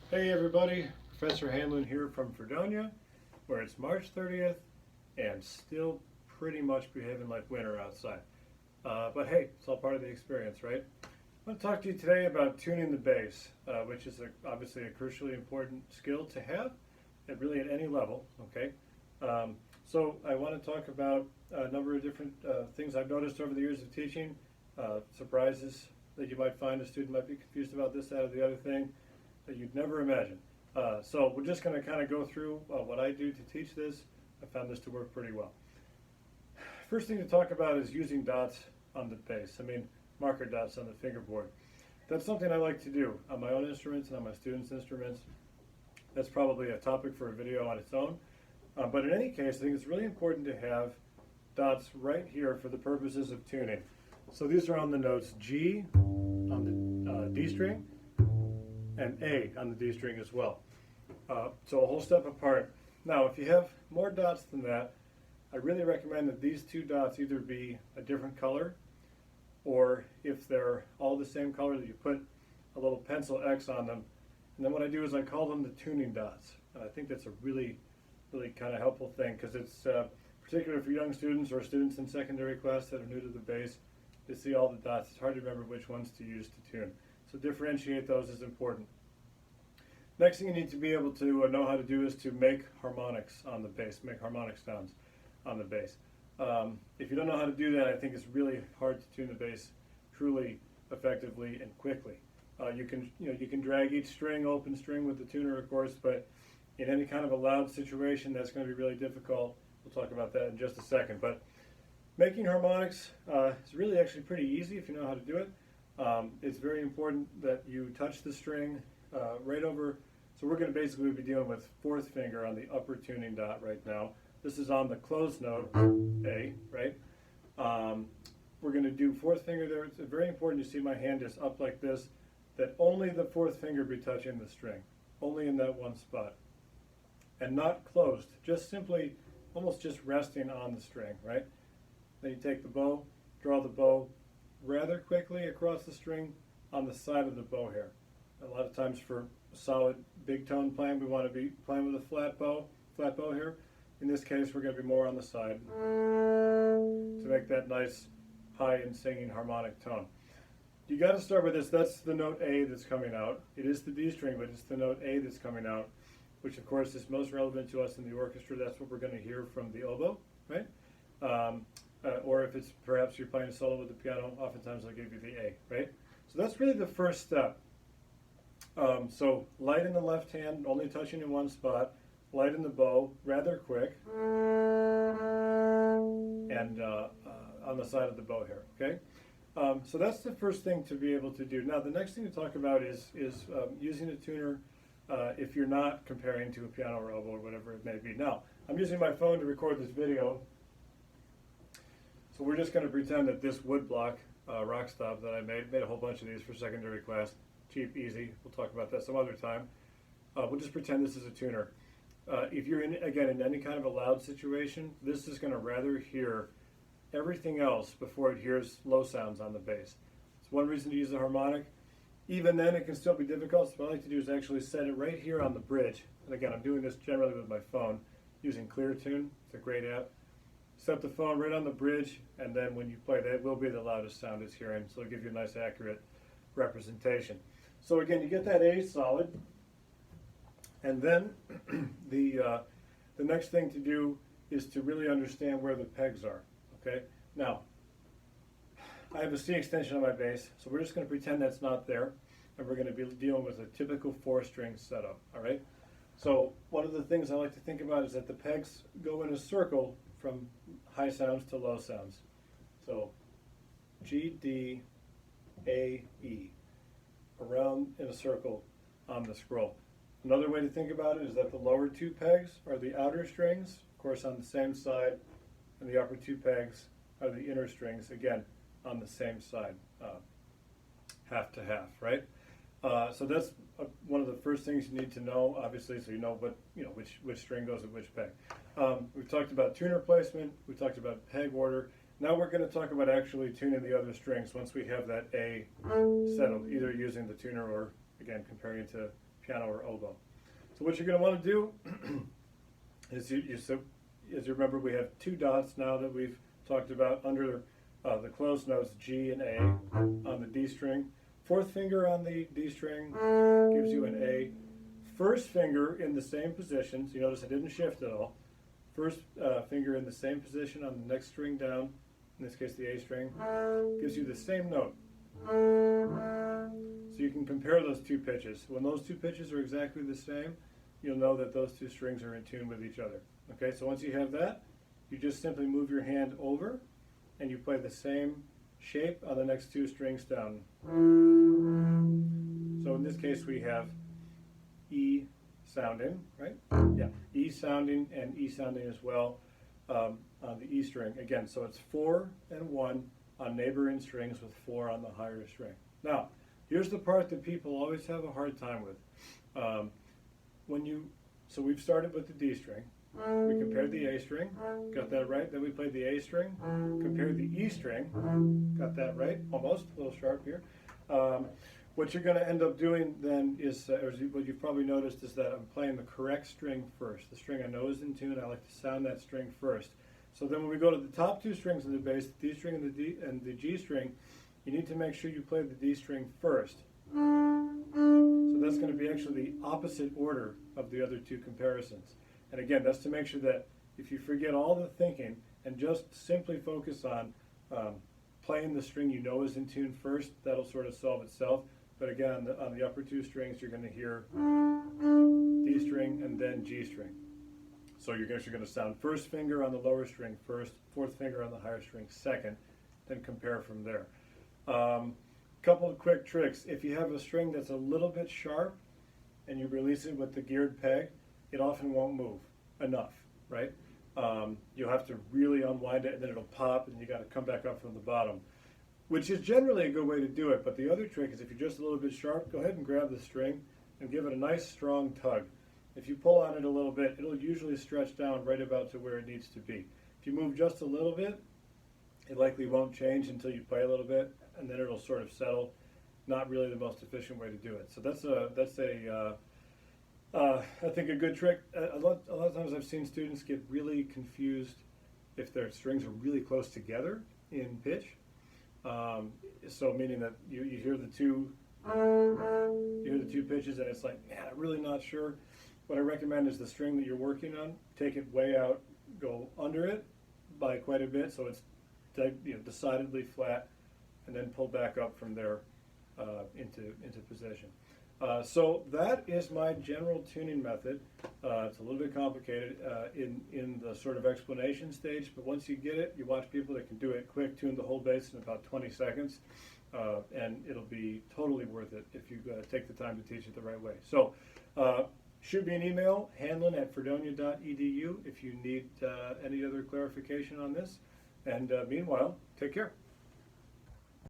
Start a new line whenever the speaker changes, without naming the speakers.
Hey everybody, Professor Hanlon here from Fredonia, where it's March 30th and still pretty much behaving like winter outside. But hey, it's all part of the experience, right? I want to talk to you today about tuning the bass, which is obviously a crucially important skill to have, really at any level, okay? So I want to talk about a number of different things I've noticed over the years of teaching, surprises that you might find a student might be confused about this, that, or the other thing that you'd never imagine. So we're just going to kind of go through what I do to teach this. I found this to work pretty well. First thing to talk about is using dots on the bass. Marker dots on the fingerboard. That's something I like to do on my own instruments and on my students' instruments. That's probably a topic for a video on its own. But in any case, I think it's really important to have dots right here for the purposes of tuning. So these are on the notes G on the D string, and A on the D string as well. So a whole step apart. Now, if you have more dots than that, I really recommend that these two dots either be a different color, or if they're all the same color, that you put a little pencil X on them. And then what I do is I call them the tuning dots. And I think that's a really kind of helpful thing, because it's particularly for young students or students in secondary class that are new to the bass, to see all the dots. It's hard to remember which ones to use to tune. So differentiate those is important. Next thing you need to be able to know how to do is to make harmonics on the bass, make harmonic sounds on the bass. If you don't know how to do that, I think it's really hard to tune the bass truly effectively and quickly. You can drag each string, open string with the tuner, of course, but in any kind of a loud situation, that's going to be really difficult. We'll talk about that in just a second. But making harmonics is really actually pretty easy if you know how to do it. It's very important that you touch the string right over. So we're going to basically be dealing with fourth finger on the upper tuning dot right now. This is on the closed note, A, right? We're going to do fourth finger there. It's very important you see my hand is up like this, that only the fourth finger be touching the string, only in that one spot. And not closed, just simply almost just resting on the string, right? Then you take the bow, draw the bow rather quickly across the string on the side of the bow here. A lot of times for a solid big tone playing, we want to be playing with a flat bow here. In this case, we're going to be more on the side to make that nice high and singing harmonic tone. You got to start with this. That's the note A that's coming out. It is the D string, but it's the note A that's coming out, which of course is most relevant to us in the orchestra. That's what we're going to hear from the oboe, right? Or if it's perhaps you're playing a solo with the piano, oftentimes I'll give you the A, right? So that's really the first step. So light in the left hand, only touching in one spot, light in the bow, rather quick, and on the side of the bow here, okay? So that's the first thing to be able to do. Now the next thing to talk about is using a tuner if you're not comparing to a piano or oboe or whatever it may be. Now, I'm using my phone to record this video, so we're just going to pretend that this woodblock rock stop that I made a whole bunch of these for secondary class, cheap, easy. We'll talk about that some other time. We'll just pretend this is a tuner. If you're in any kind of a loud situation, this is going to rather hear everything else before it hears low sounds on the bass. It's one reason to use a harmonic. Even then, it can still be difficult. So what I like to do is actually set it right here on the bridge. And again, I'm doing this generally with my phone using ClearTune. It's a great app. Set the phone right on the bridge, and then when you play, that will be the loudest sound it's hearing. So it'll give you a nice, accurate representation. So again, you get that A solid, and then the next thing to do is to really understand where the pegs are. Okay. Now, I have a C extension on my bass, so we're just going to pretend that's not there, and we're going to be dealing with a typical four-string setup, all right? So one of the things I like to think about is that the pegs go in a circle from high sounds to low sounds. So G, D, A, E, around in a circle on the scroll. Another way to think about it is that the lower two pegs are the outer strings, of course on the same side, and the upper two pegs are the inner strings, again, on the same side, half to half, right? So that's one of the first things you need to know, obviously, so you know which string goes with which peg. We've talked about tuner placement, we talked about peg order. Now we're going to talk about actually tuning the other strings once we have that A settled, either using the tuner or, again, comparing to piano or oboe. So what you're going to want to do is, as you remember, we have two dots now that we've talked about under the closed notes G and A on the D string. Fourth finger on the D string gives you an A. First finger in the same position, so you notice I didn't shift at all. First finger in the same position on the next string down, in this case the A string, gives you the same note. So you can compare those two pitches. When those two pitches are exactly the same, you'll know that those two strings are in tune with each other. Okay, so once you have that, you just simply move your hand over and you play the same shape on the next two strings down. So in this case we have E sounding, right? Yeah, E sounding and E sounding as well on the E string. Again, so it's 4 and 1 on neighboring strings with 4 on the higher string. Now, here's the part that people always have a hard time with. So we've started with the D string. We compared the A string, got that right. Then we played the A string, compared the E string, got that right, almost, a little sharp here. What you're going to end up doing then is, or what you've probably noticed, is that I'm playing the correct string first. The string I know is in tune, I like to sound that string first. So then when we go to the top two strings of the bass, the D string and the G string, you need to make sure you play the D string first. So that's going to be actually the opposite order of the other two comparisons. And again, that's to make sure that if you forget all the thinking and just simply focus on playing the string you know is in tune first, that'll sort of solve itself. But again, on the upper two strings, you're going to hear D string and then G string. So you're actually going to sound first finger on the lower string first, fourth finger on the higher string second, then compare from there. Couple of quick tricks. If you have a string that's a little bit sharp and you release it with the geared peg, it often won't move enough, right? You'll have to really unwind it and then it'll pop and you got to come back up from the bottom, which is generally a good way to do it. But the other trick is if you're just a little bit sharp, go ahead and grab the string and give it a nice strong tug. If you pull on it a little bit, it'll usually stretch down right about to where it needs to be. If you move just a little bit, it likely won't change until you play a little bit, and then it'll sort of settle. Not really the most efficient way to do it. So I think a good trick. A lot of times I've seen students get really confused if their strings are really close together in pitch. So meaning that you hear the two pitches and it's like, man, I'm really not sure. What I recommend is the string that you're working on, take it way out, go under it by quite a bit so it's decidedly flat, and then pull back up from there into position. So that is my general tuning method. It's a little bit complicated in the sort of explanation stage, but once you get it, you watch people that can do it quick, tune the whole bass in about 20 seconds, and it'll be totally worth it if you take the time to teach it the right way. So shoot me an email, hanlon@fredonia.edu, if you need any other clarification on this. And meanwhile, take care.